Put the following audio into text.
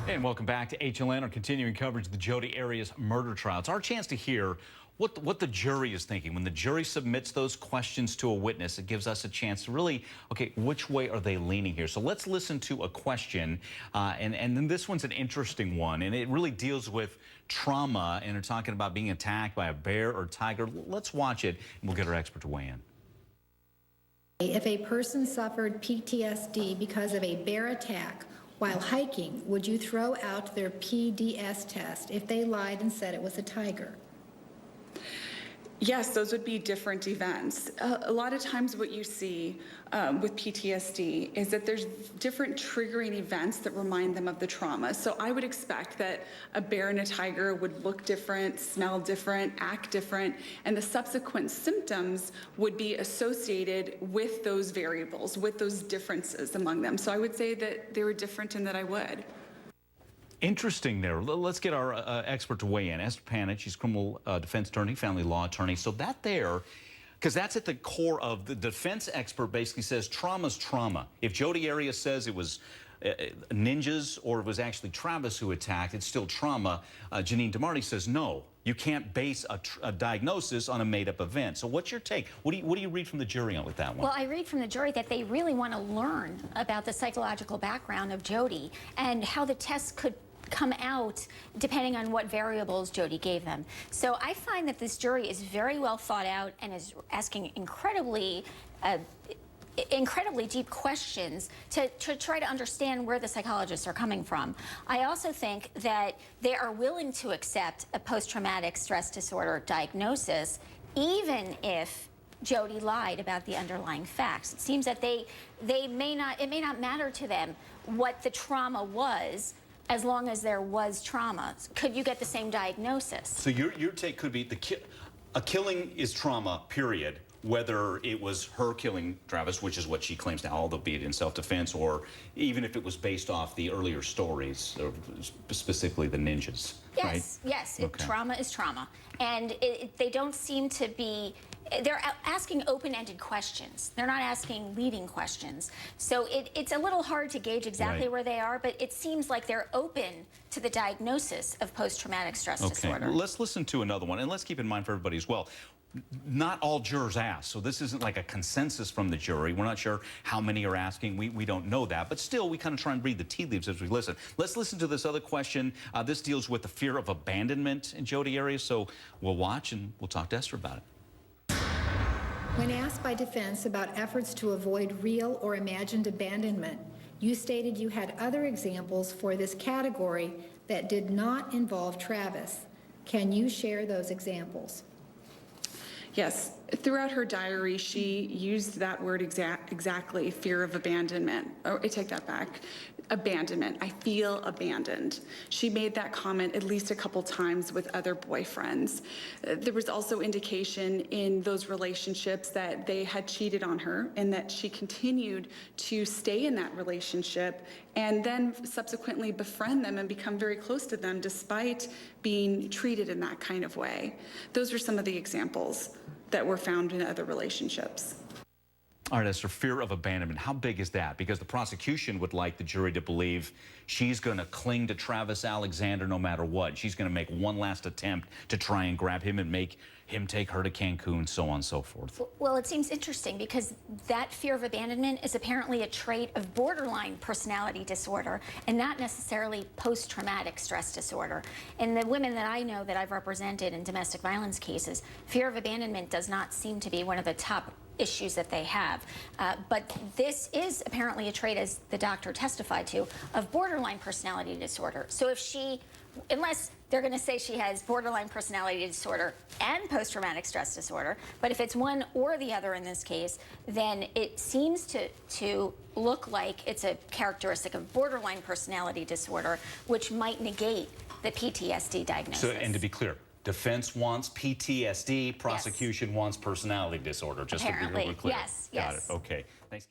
And welcome back to HLN, our continuing coverage of the Jodi Arias murder trial. It's our chance to hear what the jury is thinking. When the jury submits those questions to a witness, it gives us a chance to really, okay, which way are they leaning here? So let's listen to a question, and then this one's an interesting one, and it really deals with trauma, and they're talking about being attacked by a bear or tiger. Let's watch it, and we'll get our expert to weigh in. If a person suffered PTSD because of a bear attack while hiking, would you throw out their PDS test if they lied and said it was a tiger? Yes, those would be different events. A lot of times what you see with PTSD is that there's different triggering events that remind them of the trauma. So I would expect that a bear and a tiger would look different, smell different, act different, and the subsequent symptoms would be associated with those variables, with those differences among them. So I would say that they were different and that I would. Interesting there. Let's get our expert to weigh in. Esther Panitch, she's criminal defense attorney, family law attorney. So that there, because that's at the core of the defense expert basically says trauma's trauma. If Jodi Arias says it was ninjas or it was actually Travis who attacked, it's still trauma. Janine DeMarty says no. You can't base a diagnosis on a made-up event. So what's your take? What do you read from the jury on with that one? Well, I read from the jury that they really want to learn about the psychological background of Jodi and how the tests could come out depending on what variables Jodi gave them. So I find that this jury is very well thought out and is asking incredibly deep questions to try to understand where the psychologists are coming from. I also think that they are willing to accept a post-traumatic stress disorder diagnosis, even if Jodi lied about the underlying facts. It seems that it may not matter to them what the trauma was, as long as there was trauma. Could you get the same diagnosis? So your take could be a killing is trauma, period. Whether it was her killing Travis, which is what she claims now, although be it in self-defense, or even if it was based off the earlier stories, or specifically the ninjas, yes, right? Yes, Okay. Trauma is trauma. And they don't seem to be, they're asking open-ended questions. They're not asking leading questions. So it's a little hard to gauge exactly where they are, but it seems like they're open to the diagnosis of post-traumatic stress disorder. Let's listen to another one, and let's keep in mind for everybody as well, not all jurors ask, so this isn't like a consensus from the jury. We're not sure how many are asking. We don't know that, but still we kind of try and read the tea leaves as we listen. Let's listen to this other question. This deals with the fear of abandonment in Jodi Arias, so we'll watch and we'll talk to Esther about it. When asked by defense about efforts to avoid real or imagined abandonment, you stated you had other examples for this category that did not involve Travis. Can you share those examples? Yes, throughout her diary, she used that word exactly, fear of abandonment. Oh, I take that back. Abandonment. I feel abandoned. She made that comment at least a couple times with other boyfriends. There was also indication in those relationships that they had cheated on her and that she continued to stay in that relationship and then subsequently befriend them and become very close to them despite being treated in that kind of way. Those are some of the examples that were found in other relationships. All right, Esther, fear of abandonment. How big is that? Because the prosecution would like the jury to believe she's going to cling to Travis Alexander no matter what. She's going to make one last attempt to try and grab him and make him take her to Cancun, so on and so forth. Well, it seems interesting because that fear of abandonment is apparently a trait of borderline personality disorder and not necessarily post-traumatic stress disorder. In the women that I know that I've represented in domestic violence cases, fear of abandonment does not seem to be one of the top issues that they have. But this is apparently a trait, as the doctor testified to, of borderline personality disorder. So if she, unless they're going to say she has borderline personality disorder and post-traumatic stress disorder, but if it's one or the other in this case, then it seems to look like it's a characteristic of borderline personality disorder, which might negate the PTSD diagnosis. So, and to be clear, defense wants PTSD, prosecution wants personality disorder. Just apparently, to be really clear. Yes, Got yes. it. Okay. Thanks.